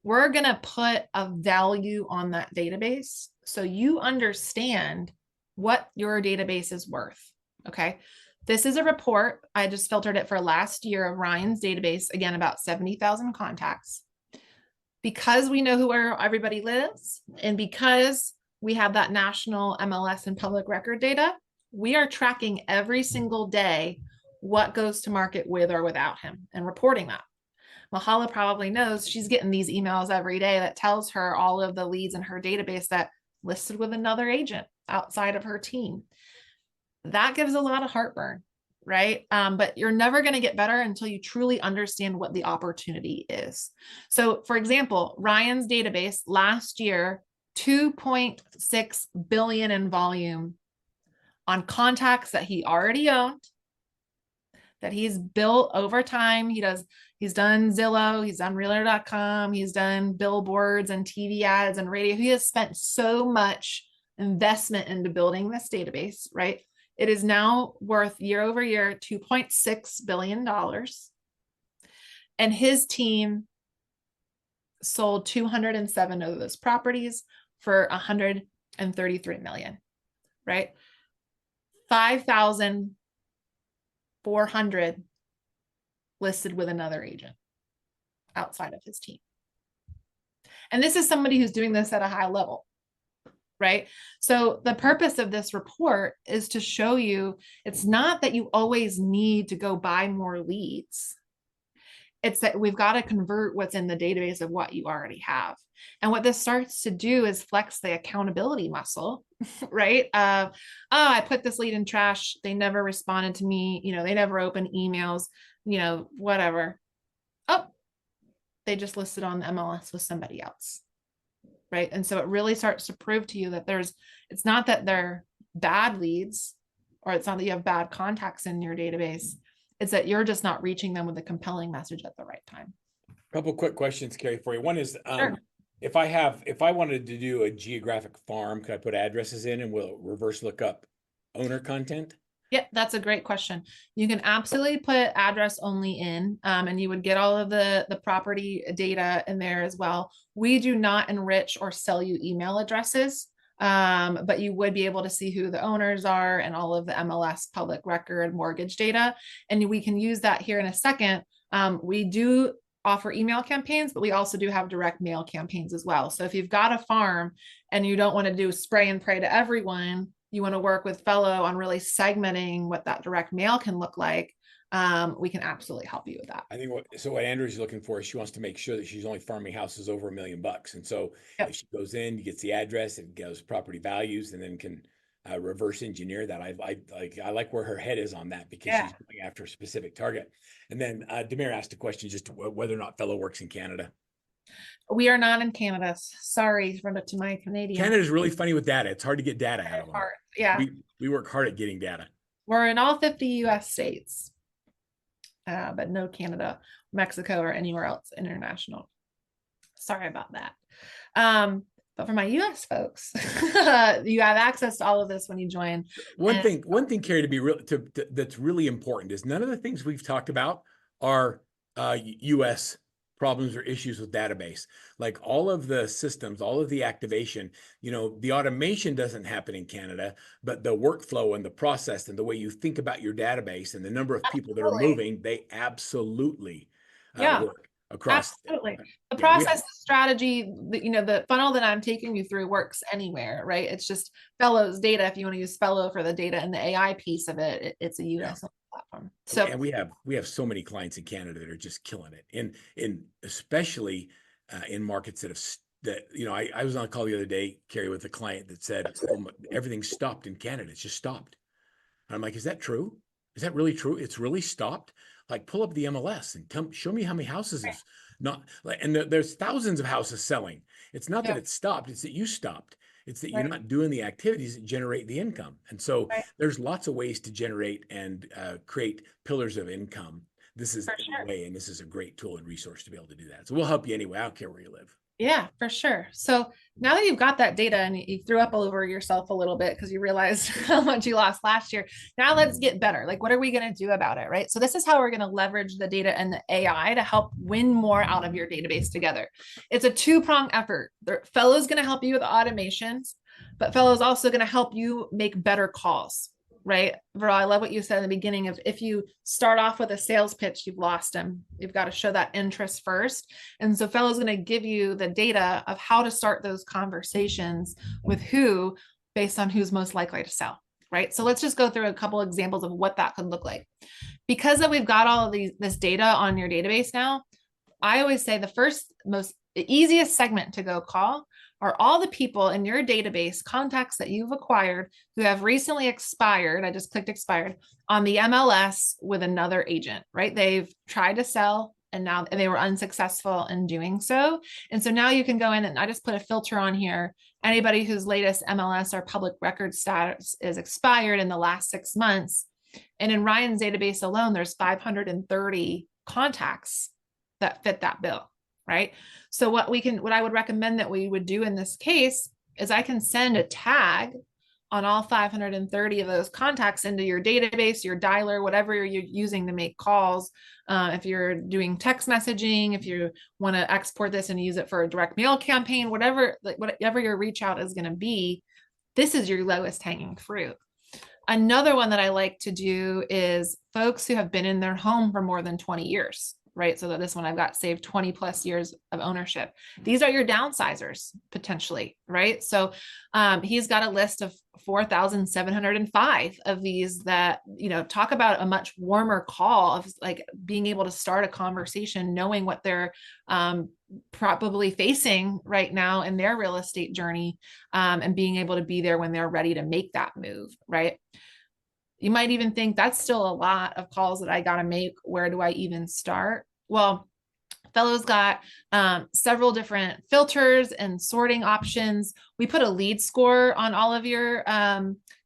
we're going to put a value on that database so you understand what your database is worth. Okay. This is a report. I just filtered it for last year of Ryan's database, again, about 70,000 contacts. because we know where everybody lives, and because we have that national MLS and public record data, we are tracking every single day what goes to market with or without him and reporting that. Mahala probably knows she's getting these emails every day that tells her all of the leads in her database that listed with another agent outside of her team. That gives a lot of heartburn, right? But you're never going to get better until you truly understand what the opportunity is. So for example, Ryan's database last year, 2.6 billion in volume on contacts that he already owned, that he's built over time. He's done Zillow, he's done realtor.com, he's done billboards and TV ads and radio. He has spent so much investment into building this database, right? It is now worth year over year $2.6 billion. And his team sold 207 of those properties for 133 million, right? 5,400 listed with another agent outside of his team. And this is somebody who's doing this at a high level, right? So the purpose of this report is to show you, it's not that you always need to go buy more leads. It's that we've got to convert what's in the database of what you already have. And what this starts to do is flex the accountability muscle, right? Oh, I put this lead in trash. They never responded to me. They never opened emails, whatever. Oh, they just listed on the MLS with somebody else, right? And so it really starts to prove to you that it's not that they're bad leads, or it's not that you have bad contacts in your database. It's that you're just not reaching them with a compelling message at the right time. A couple quick questions, Kerry, for you. One is, Sure. if I wanted to do a geographic farm, could I put addresses in and will reverse look up owner content? Yeah, that's a great question. You can absolutely put address only in, and you would get all of the property data in there as well. We do not enrich or sell you email addresses, but you would be able to see who the owners are and all of the MLS public record mortgage data. And we can use that here in a second. We do offer email campaigns, but we also do have direct mail campaigns as well. So if you've got a farm and you don't want to do spray and pray to everyone, you want to work with Fello on really segmenting what that direct mail can look like, we can absolutely help you with that. I think what Andrew's looking for is she wants to make sure that she's only farming houses over $1 million. And so Yep. if she goes in, gets the address and goes property values, and then can reverse engineer that. I like where her head is on that, because she's going after a specific target. And then Demir asked a question just whether or not Fello works in Canada. We are not in Canada. Sorry to my Canadian. Canada's really funny with data. It's hard to get data out of them. Yeah. We work hard at getting data. We're in all 50 US states, but no Canada, Mexico, or anywhere else international. Sorry about that. But for my US folks, you have access to all of this when you join. One thing, Kerry, to be real, that's really important is none of the things we've talked about are US problems or issues with database. Like all of the systems, all of the activation, the automation doesn't happen in Canada, but the workflow and the process and the way you think about your database and the number of people that are moving, they absolutely work across. Absolutely. The process, the strategy, the funnel that I'm taking you through works anywhere, right? It's just Fello's data. If you want to use Fello for the data and the AI piece of it, it's a US platform. So, and we have so many clients in Canada that are just killing it, and especially in markets I was on a call the other day, Kerry, with a client that said, everything stopped in Canada. It's just stopped. And I'm like, is that true? Is that really true? It's really stopped. Like, pull up the MLS and come show me how many houses is not like, and there's thousands of houses selling. It's not that it stopped. It's that you stopped. It's that you're not doing the activities that generate the income. And so there's lots of ways to generate and create pillars of income. This is a way, and this is a great tool and resource to be able to do that. So we'll help you anyway. I don't care where you live. Yeah, for sure. So now that you've got that data and you threw up all over yourself a little bit because you realized how much you lost last year, now let's get better. Like, what are we going to do about it, right? So this is how we're going to leverage the data and the AI to help win more out of your database together. It's a two-pronged effort. Fello's going to help you with automations, but Fello's also going to help you make better calls, right? Verl, I love what you said in the beginning of if you start off with a sales pitch, you've lost them. You've got to show that interest first. And so Fello's going to give you the data of how to start those conversations with who based on who's most likely to sell, right? So let's just go through a couple examples of what that could look like. Because that we've got all of this data on your database now, I always say the easiest segment to go call are all the people in your database contacts that you've acquired who have recently expired. I just clicked expired on the MLS with another agent, right? They've tried to sell and they were unsuccessful in doing so. And so now you can go in and I just put a filter on here. Anybody whose latest MLS or public record status is expired in the last 6 months. And in Ryan's database alone, there's 530 contacts that fit that bill, right? So what I would recommend that we would do in this case is I can send a tag on all 530 of those contacts into your database, your dialer, whatever you're using to make calls. If you're doing text messaging, if you want to export this and use it for a direct mail campaign, whatever your reach out is going to be, this is your lowest hanging fruit. Another one that I like to do is folks who have been in their home for more than 20 years, right? So that this one I've got saved 20 plus years of ownership. These are your downsizers potentially, right? So he's got a list of 4,705 of these that, talk about a much warmer call of like being able to start a conversation, knowing what they're probably facing right now in their real estate journey, and being able to be there when they're ready to make that move, right? You might even think that's still a lot of calls that I got to make. Where do I even start? Well, Fello's got several different filters and sorting options. We put a lead score on all of your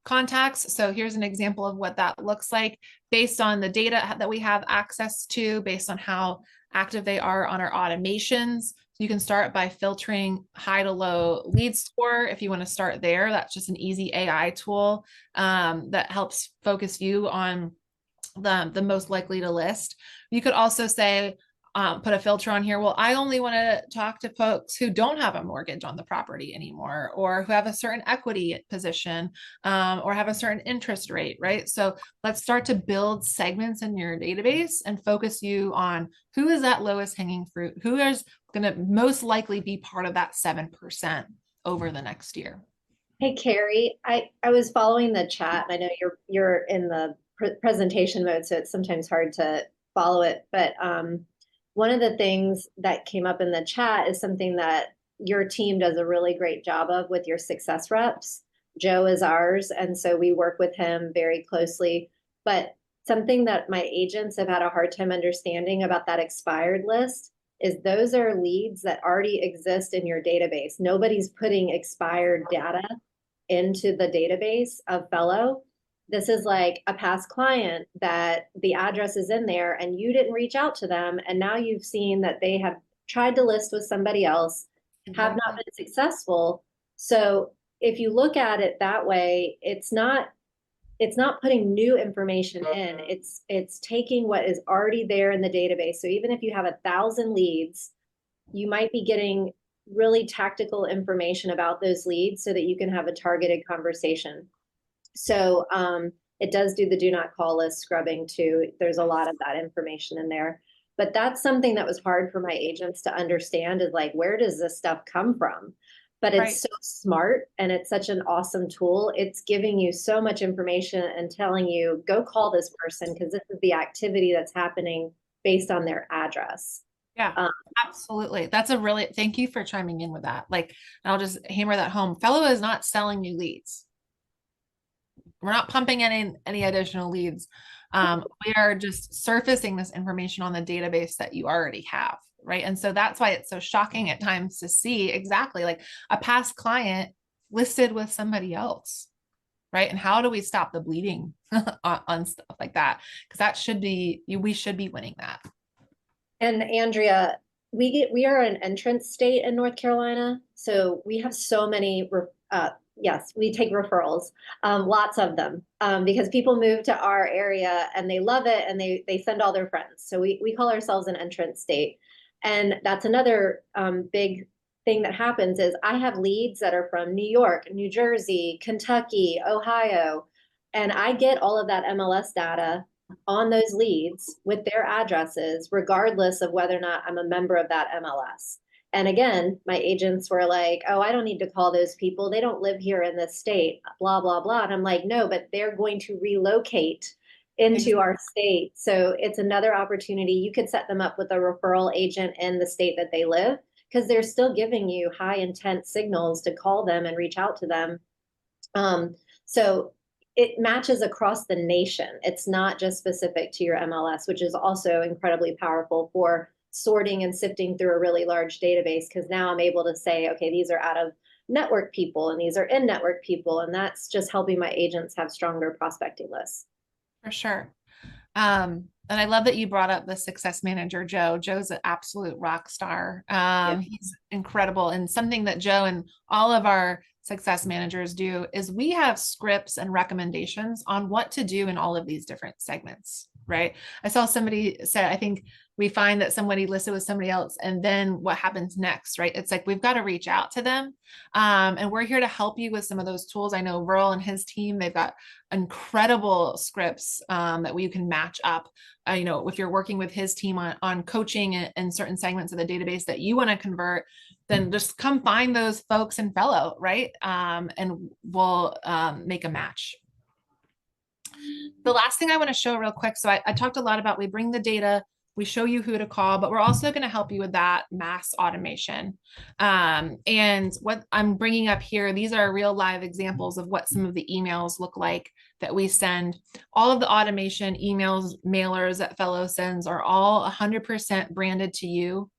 contacts. So here's an example of what that looks like based on the data that we have access to, based on how active they are on our automations. You can start by filtering high to low lead score. If you want to start there, that's just an easy AI tool that helps focus you on the most likely to list. You could also say, put a filter on here. Well, I only want to talk to folks who don't have a mortgage on the property anymore, or who have a certain equity position, or have a certain interest rate, right? So let's start to build segments in your database and focus you on who is that lowest hanging fruit, who is going to most likely be part of that 7% over the next year. Hey, Kerry, I was following the chat, and I know you're in the presentation mode, so it's sometimes hard to follow it. But one of the things that came up in the chat is something that your team does a really great job of with your success reps. Joe is ours, and so we work with him very closely. But something that my agents have had a hard time understanding about that expired list is those are leads that already exist in your database. Nobody's putting expired data into the database of Fello. This is like a past client that the address is in there and you didn't reach out to them. And now you've seen that they have tried to list with somebody else, have not been successful. So if you look at it that way, it's not putting new information in. It's taking what is already there in the database. So even if you have 1,000 leads, you might be getting really tactical information about those leads so that you can have a targeted conversation. So it does do the do not call list scrubbing too. There's a lot of that information in there. But that's something that was hard for my agents to understand, is like, where does this stuff come from? But it's so smart, and it's such an awesome tool. It's giving you so much information and telling you, go call this person because this is the activity that's happening based on their address. Yeah, absolutely. Thank you for chiming in with that. Like, and I'll just hammer that home. Fello is not selling you leads. We're not pumping any additional leads. We are just surfacing this information on the database that you already have, right? And so that's why it's so shocking at times to see exactly like a past client listed with somebody else, right? And how do we stop the bleeding on stuff like that? Because we should be winning that. And Andrea, we are an entrance state in North Carolina, so we have so many. Yes, we take referrals, lots of them, because people move to our area and they love it and they send all their friends. So we call ourselves an entrance state. And that's another big thing that happens is I have leads that are from New York, New Jersey, Kentucky, Ohio. And I get all of that MLS data on those leads with their addresses, regardless of whether or not I'm a member of that MLS. And again, my agents were like, oh, I don't need to call those people. They don't live here in this state, blah, blah, blah. And I'm like, no, but they're going to relocate into our state. So it's another opportunity. You could set them up with a referral agent in the state that they live, because they're still giving you high intent signals to call them and reach out to them. So it matches across the nation. It's not just specific to your MLS, which is also incredibly powerful for sorting and sifting through a really large database, because now I'm able to say, okay, these are out of network people and these are in network people. And that's just helping my agents have stronger prospecting lists. For sure. And I love that you brought up the success manager, Joe. Joe's an absolute rock star. He's incredible. And something that Joe and all of our success managers do is we have scripts and recommendations on what to do in all of these different segments, right? I saw somebody said, I think we find that somebody listed with somebody else, and then what happens next, right? It's like, we've got to reach out to them. And we're here to help you with some of those tools. I know Verl and his team, they've got incredible scripts that we can match up. If you're working with his team on coaching and certain segments of the database that you want to convert, then just come find those folks in Fello, right? And we'll make a match. The last thing I want to show real quick. So I talked a lot about, we bring the data, we show you who to call, but we're also going to help you with that mass automation. And what I'm bringing up here, these are real live examples of what some of the emails look like that we send. All of the automation emails, mailers that Fello sends are all 100% branded to you,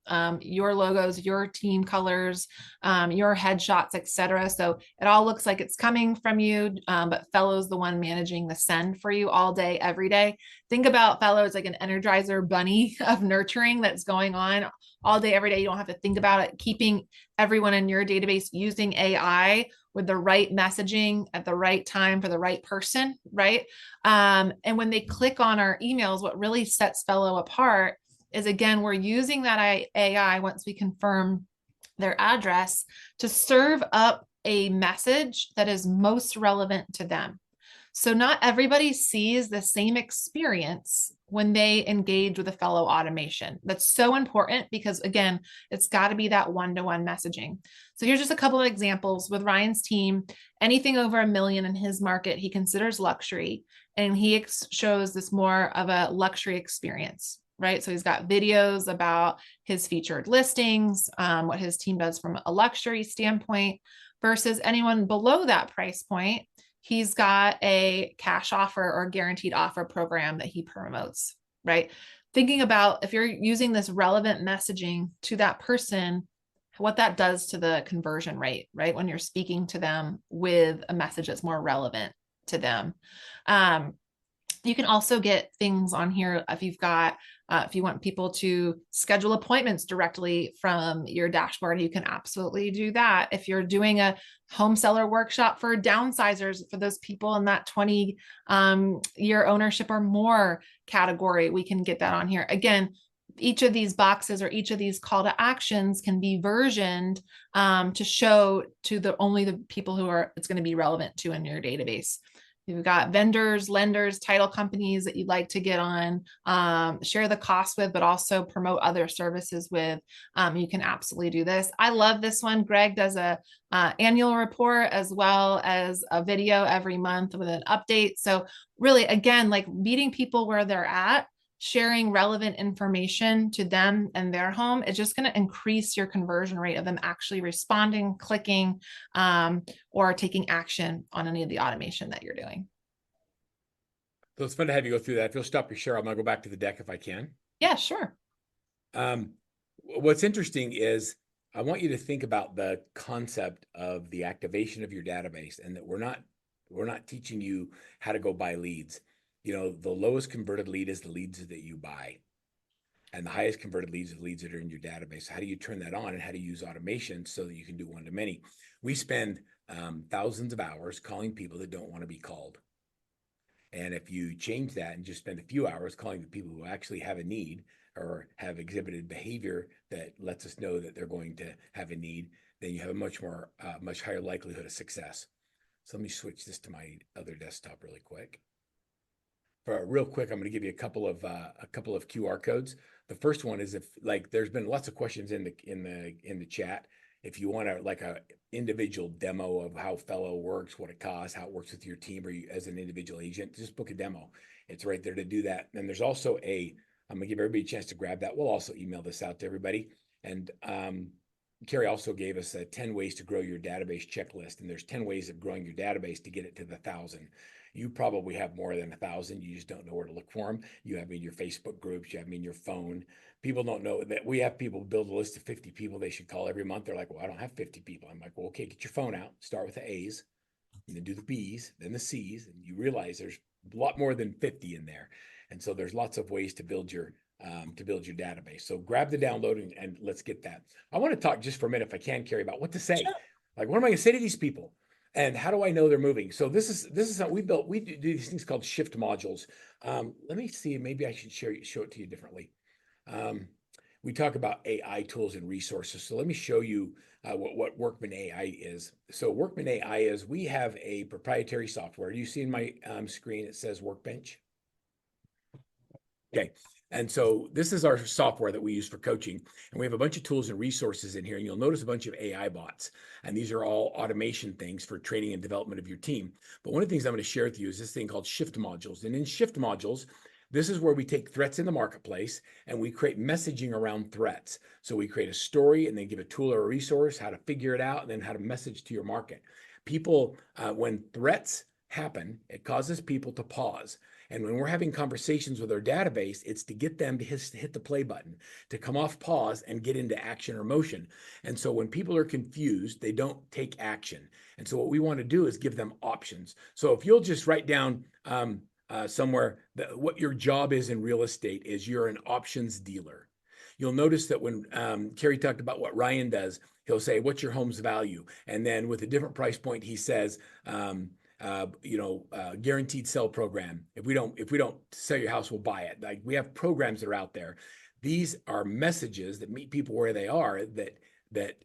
your logos, your team colors, your headshots, etc. So it all looks like it's coming from you, but Fello's the one managing the send for you all day, every day. Think about Fello as like an Energizer bunny of nurturing that's going on all day, every day. You don't have to think about it. Keeping everyone in your database using AI with the right messaging at the right time for the right person, right? And when they click on our emails, what really sets Fello apart is, again, we're using that AI once we confirm their address to serve up a message that is most relevant to them. So not everybody sees the same experience when they engage with a Fello automation. That's so important because, again, it's got to be that one-to-one messaging. So here's just a couple of examples with Ryan's team. Anything over $1 million in his market, he considers luxury, and he shows this more of a luxury experience, right? So he's got videos about his featured listings, what his team does from a luxury standpoint, versus anyone below that price point. He's got a cash offer or guaranteed offer program that he promotes, right? Thinking about if you're using this relevant messaging to that person, what that does to the conversion rate, right? When you're speaking to them with a message that's more relevant to them. You can also get things on here if you've got, if you want people to schedule appointments directly from your dashboard, you can absolutely do that. If you're doing a home seller workshop for downsizers, for those people in that 20 year ownership or more category, we can get that on here. Again, each of these boxes or each of these call to actions can be versioned to show to only the people who it's going to be relevant to in your database. You've got vendors, lenders, title companies that you'd like to get on, share the cost with, but also promote other services with. You can absolutely do this. I love this one. Greg does a annual report as well as a video every month with an update. So really, again, like meeting people where they're at, sharing relevant information to them and their home is just going to increase your conversion rate of them actually responding, clicking, or taking action on any of the automation that you're doing. So it's fun to have you go through that. If you'll stop your share, I'm going to go back to the deck if I can. Yeah, sure. What's interesting is I want you to think about the concept of the activation of your database, and that we're not teaching you how to go buy leads. The lowest converted lead is the leads that you buy. And the highest converted leads are the leads that are in your database. How do you turn that on, and how do you use automation so that you can do one-to-many? We spend thousands of hours calling people that don't want to be called. And if you change that and just spend a few hours calling the people who actually have a need or have exhibited behavior that lets us know that they're going to have a need, then you have a much higher likelihood of success. So let me switch this to my other desktop really quick. Real quick, I'm going to give you a couple of QR codes. The first one is, if like there's been lots of questions in the chat. If you want to like a individual demo of how Fello works, what it costs, how it works with your team or you as an individual agent, just book a demo. It's right there to do that. And there's also I'm gonna give everybody a chance to grab that. We'll also email this out to everybody. And Kerry also gave us 10 ways to grow your database checklist. And there's 10 ways of growing your database to get it to the 1,000. You probably have more than 1,000. You just don't know where to look for them. You have them in your Facebook groups. You have them in your phone. People don't know that we have people build a list of 50 people they should call every month. They're like, well, I don't have 50 people. I'm like, well, okay, get your phone out. Start with the A's, and then do the B's, then the C's. And you realize there's a lot more than 50 in there. And so there's lots of ways to build your database. So grab the download and let's get that. I want to talk just for a minute, if I can, Kerry, about what to say. Sure. Like, what am I going to say to these people? And how do I know they're moving? So this is something we built. We do these things called shift modules. Let me see. Maybe I should show it to you differently. We talk about AI tools and resources. So let me show you what WorkmanAI is. So WorkmanAI is, we have a proprietary software. You see in my screen, it says Workbench. Okay. And so this is our software that we use for coaching. And we have a bunch of tools and resources in here. And you'll notice a bunch of AI bots. And these are all automation things for training and development of your team. But one of the things I'm going to share with you is this thing called shift modules. And in shift modules, this is where we take threats in the marketplace and we create messaging around threats. So we create a story and then give a tool or a resource, how to figure it out, and then how to message to your market. People, when threats happen, it causes people to pause. And when we're having conversations with our database, it's to get them to hit the play button, to come off pause and get into action or motion. And so when people are confused, they don't take action. And so what we want to do is give them options. So if you'll just write down somewhere that what your job is in real estate is, you're an options dealer. You'll notice that when Kerry talked about what Ryan does, he'll say, what's your home's value? And then with a different price point, he says, guaranteed sell program. If we don't sell your house, we'll buy it. Like, we have programs that are out there. These are messages that meet people where they are, that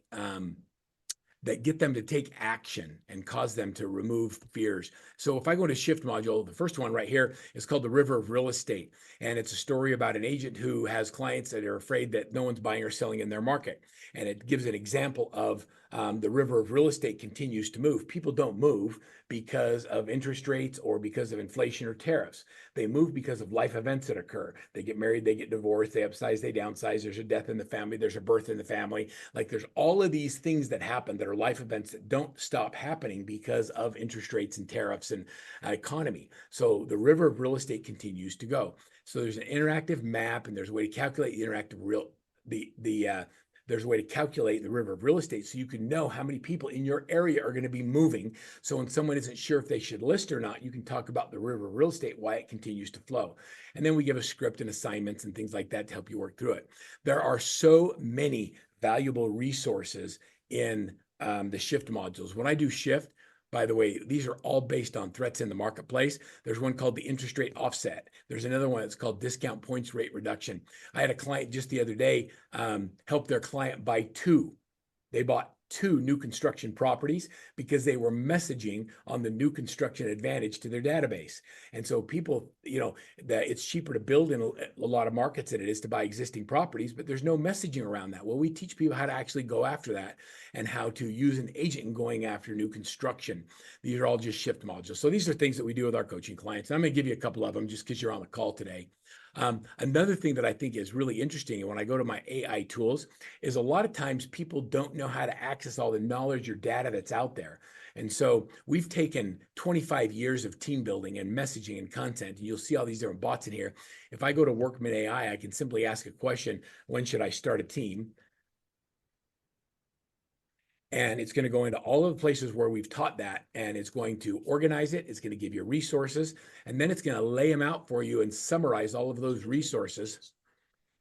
get them to take action and cause them to remove fears. So if I go to shift module, the first one right here is called the River of Real Estate. And it's a story about an agent who has clients that are afraid that no one's buying or selling in their market. And it gives an example of the river of real estate continues to move. People don't move because of interest rates or because of inflation or tariffs. They move because of life events that occur. They get married, they get divorced, they upsize, they downsize, there's a death in the family, there's a birth in the family. Like, there's all of these things that happen that are life events that don't stop happening because of interest rates and tariffs and economy. So the river of real estate continues to go. So there's an interactive map, and there's a way to calculate the interactive there's a way to calculate the river of real estate so you can know how many people in your area are going to be moving. So when someone isn't sure if they should list or not, you can talk about the river of real estate, why it continues to flow. And then we give a script and assignments and things like that to help you work through it. There are so many valuable resources in the shift modules. When I do shift, by the way, these are all based on threats in the marketplace. There's one called the interest rate offset. There's another one that's called discount points rate reduction. I had a client just the other day help their client buy two. They bought 2 new construction properties because they were messaging on the new construction advantage to their database. And so people, that it's cheaper to build in a lot of markets than it is to buy existing properties, but there's no messaging around that. Well, we teach people how to actually go after that and how to use an agent in going after new construction. These are all just shift modules. So these are things that we do with our coaching clients. And I'm going to give you a couple of them just because you're on the call today. Another thing that I think is really interesting, and when I go to my AI tools, is a lot of times people don't know how to access all the knowledge or data that's out there. And so we've taken 25 years of team building and messaging and content, and you'll see all these different bots in here. If I go to WorkmanAI, I can simply ask a question: when should I start a team? And it's going to go into all of the places where we've taught that, and it's going to organize it. It's going to give you resources, and then it's going to lay them out for you and summarize all of those resources,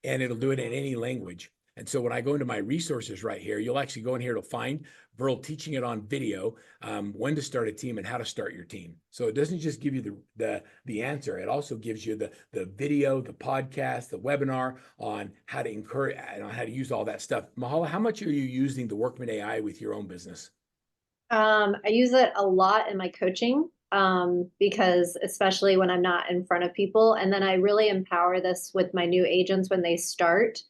and it'll do it in any language. And so when I go into my resources right here, you'll actually go in here to find Verl teaching it on video, when to start a team and how to start your team. So it doesn't just give you the answer. It also gives you the video, the podcast, the webinar on how to encourage, how to use all that stuff. Mahala, how much are you using the WorkmanAI with your own business? I use it a lot in my coaching because especially when I'm not in front of people. And then I really empower this with my new agents when they start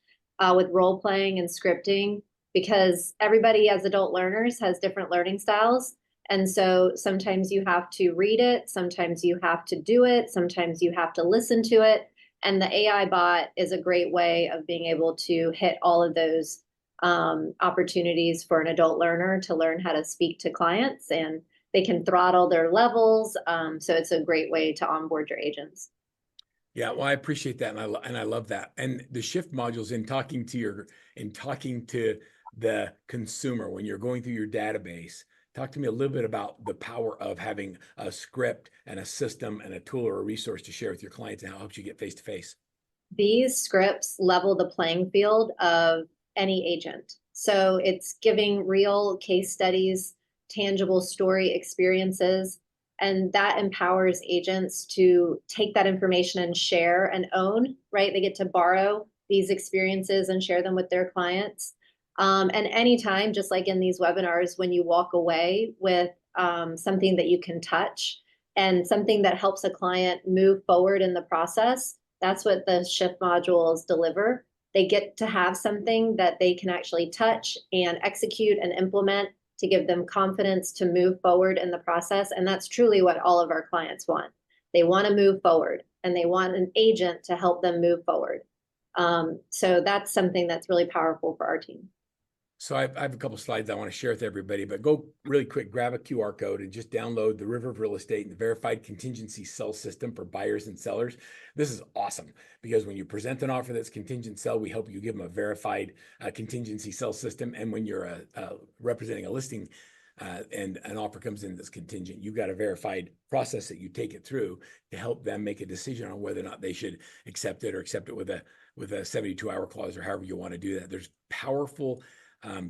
with role playing and scripting, because everybody as adult learners has different learning styles. And so sometimes you have to read it, sometimes you have to do it, sometimes you have to listen to it. And the AI bot is a great way of being able to hit all of those opportunities for an adult learner to learn how to speak to clients, and they can throttle their levels. So it's a great way to onboard your agents. Yeah, well, I appreciate that, and I love that. And the shift modules in talking to the consumer when you're going through your database. Talk to me a little bit about the power of having a script and a system and a tool or a resource to share with your clients and how it helps you get face to face. These scripts level the playing field of any agent. So it's giving real case studies, tangible story experiences, and that empowers agents to take that information and share and own, right? They get to borrow these experiences and share them with their clients. And anytime, just like in these webinars, when you walk away with something that you can touch and something that helps a client move forward in the process, that's what the shift modules deliver. They get to have something that they can actually touch and execute and implement to give them confidence to move forward in the process. And that's truly what all of our clients want. They want to move forward and they want an agent to help them move forward. So that's something that's really powerful for our team. So I have a couple slides I want to share with everybody, but go really quick, grab a QR code and just download the River of Real Estate and the verified contingency sell system for buyers and sellers. This is awesome because when you present an offer that's contingent sell, we help you give them a verified contingency sell system. And when you're representing a listing and an offer comes in that's contingent, you've got a verified process that you take it through to help them make a decision on whether or not they should accept it or accept it with a 72-hour clause or however you want to do that. There's powerful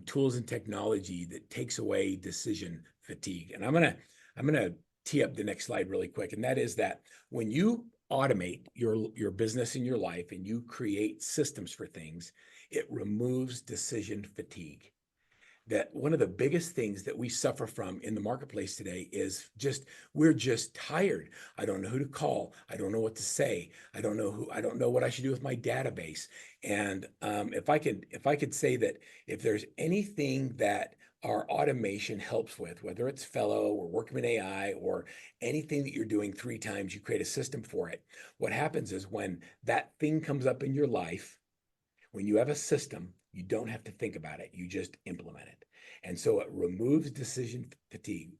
tools and technology that takes away decision fatigue. And I'm gonna tee up the next slide really quick, and that is that when you automate your business and your life and you create systems for things, it removes decision fatigue. That one of the biggest things that we suffer from in the marketplace today is we're just tired. I don't know who to call. I don't know what to say. I don't know what I should do with my database. And if I could say that if there's anything that our automation helps with, whether it's Fello or WorkmanAI or anything that you're doing 3 times, you create a system for it. What happens is when that thing comes up in your life, when you have a system, you don't have to think about it. You just implement it. And so it removes decision fatigue.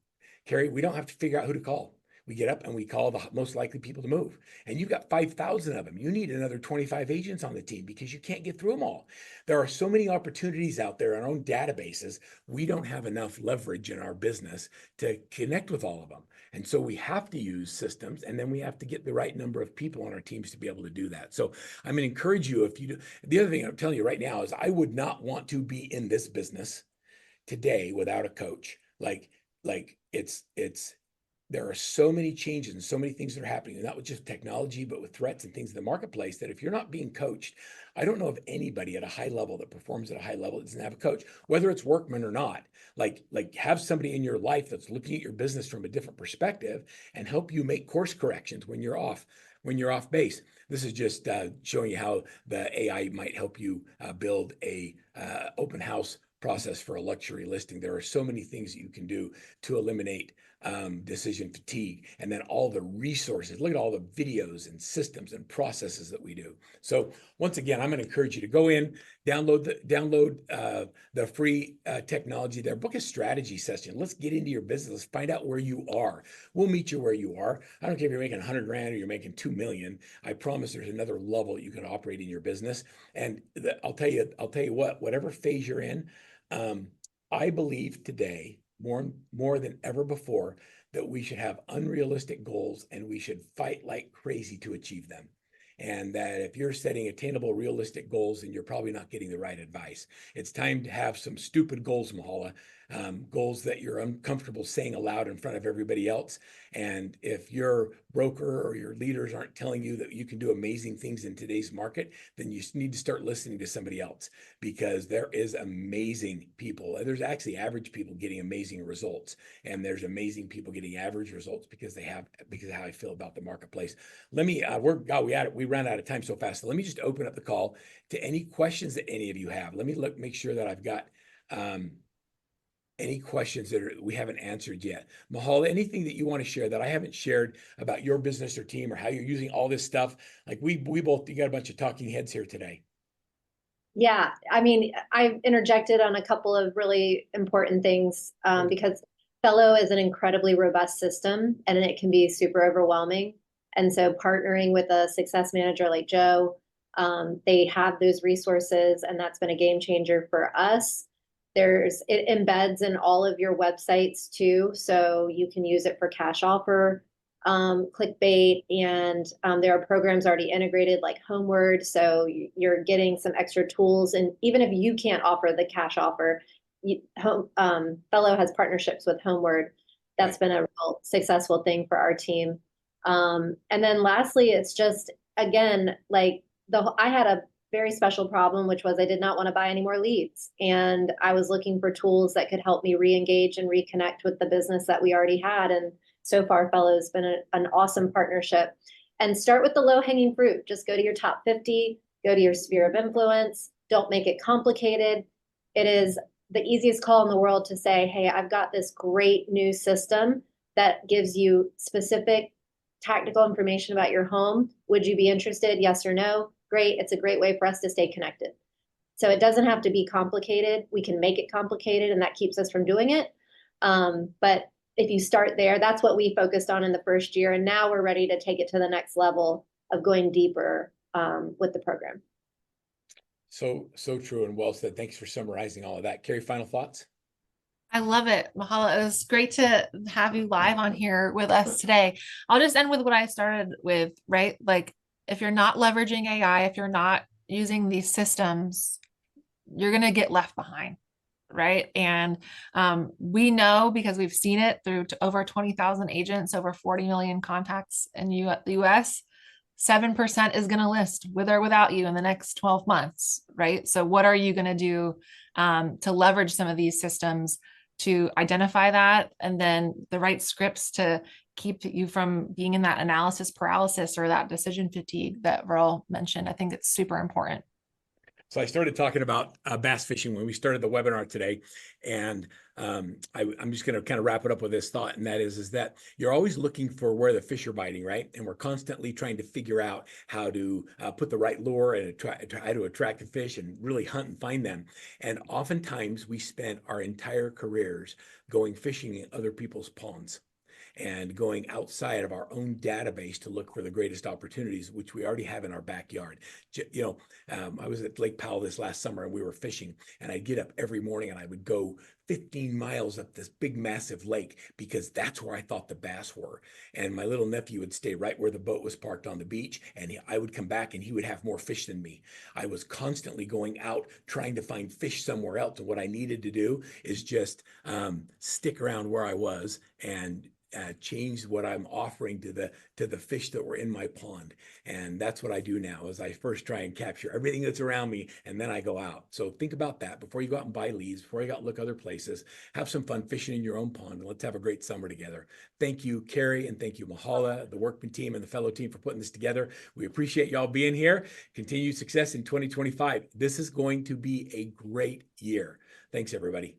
Kerry, we don't have to figure out who to call. We get up and we call the most likely people to move. And you've got 5,000 of them. You need another 25 agents on the team because you can't get through them all. There are so many opportunities out there in our own databases. We don't have enough leverage in our business to connect with all of them. And so we have to use systems, and then we have to get the right number of people on our teams to be able to do that. So I'm going to encourage you, if you do. The other thing I'm telling you right now is I would not want to be in this business today without a coach. Like it's there are so many changes and so many things that are happening, and not with just technology, but with threats and things in the marketplace, that if you're not being coached, I don't know of anybody at a high level that performs at a high level that doesn't have a coach, whether it's Workman or not. Like have somebody in your life that's looking at your business from a different perspective and help you make course corrections when you're off base. This is just showing you how the AI might help you build a open house process for a luxury listing. There are so many things that you can do to eliminate decision fatigue, and then all the resources. Look at all the videos and systems and processes that we do. So once again, I'm going to encourage you to go in, download the free technology there, book a strategy session. Let's get into your business. Let's find out where you are. We'll meet you where you are. I don't care if you're making 100 grand or you're making 2 million. I promise there's another level that you can operate in your business. And I'll tell you what, whatever phase you're in, I believe today more than ever before that we should have unrealistic goals and we should fight like crazy to achieve them. And that if you're setting attainable, realistic goals, then you're probably not getting the right advice. It's time to have some stupid goals, Mahala. goals that you're uncomfortable saying aloud in front of everybody else. And if your broker or your leaders aren't telling you that you can do amazing things in today's market, then you need to start listening to somebody else, because there is amazing people. There's actually average people getting amazing results, and there's amazing people getting average results because of how I feel about the marketplace. Let me, we ran out of time so fast. So let me just open up the call to any questions that any of you have. Let me make sure that I've got any questions that we haven't answered yet. Mahal, anything that you want to share that I haven't shared about your business or team, or how you're using all this stuff? Like you got a bunch of talking heads here today. Yeah, I mean, I've interjected on a couple of really important things because Fello is an incredibly robust system, and it can be super overwhelming. And so partnering with a success manager like Joe, they have those resources, and that's been a game changer for us. It embeds in all of your websites too, so you can use it for cash offer, clickbait, and there are programs already integrated like Homeward, so you're getting some extra tools. And even if you can't offer the cash offer, Fello has partnerships with Homeward. That's been a real successful thing for our team. And then lastly, it's just, again, like I had a very special problem, which was I did not want to buy any more leads. And I was looking for tools that could help me re-engage and reconnect with the business that we already had. And so far, Fello has been an awesome partnership. And start with the low-hanging fruit. Just go to your top 50, go to your sphere of influence. Don't make it complicated. It is the easiest call in the world to say, hey, I've got this great new system that gives you specific tactical information about your home. Would you be interested? Yes or no? Great. It's a great way for us to stay connected. So it doesn't have to be complicated. We can make it complicated, and that keeps us from doing it. But if you start there, that's what we focused on in the first year. And now we're ready to take it to the next level of going deeper with the program. So true and well said. Thanks for summarizing all of that. Kerry, final thoughts? I love it, Mahala. It was great to have you live on here with us today. I'll just end with what I started with, right? Like, if you're not leveraging AI, if you're not using these systems, you're going to get left behind, right? And we know, because we've seen it through over 20,000 agents, over 40 million contacts in the US, 7% is going to list with or without you in the next 12 months, right? So what are you going to do to leverage some of these systems to identify that, and then the right scripts to keep you from being in that analysis paralysis or that decision fatigue that Verl mentioned? I think it's super important. So I started talking about bass fishing when we started the webinar today, and I'm just going to kind of wrap it up with this thought, and that is that you're always looking for where the fish are biting, right? And we're constantly trying to figure out how to put the right lure and try to attract the fish and really hunt and find them. And oftentimes we spend our entire careers going fishing in other people's ponds and going outside of our own database to look for the greatest opportunities, which we already have in our backyard. I was at Lake Powell this last summer, and we were fishing, and I'd get up every morning and I would go 15 miles up this big, massive lake, because that's where I thought the bass were. And my little nephew would stay right where the boat was parked on the beach, and I would come back and he would have more fish than me. I was constantly going out trying to find fish somewhere else. And what I needed to do is just stick around where I was and change what I'm offering to the fish that were in my pond. And that's what I do now, is I first try and capture everything that's around me, and then I go out. So think about that before you go out and buy leads, before you go out and look other places. Have some fun fishing in your own pond, and let's have a great summer together. Thank you, Kerry, and thank you, Mahala, the Workman team, and the Fello team for putting this together. We appreciate y'all being here. Continued success in 2025. This is going to be a great year. Thanks, everybody.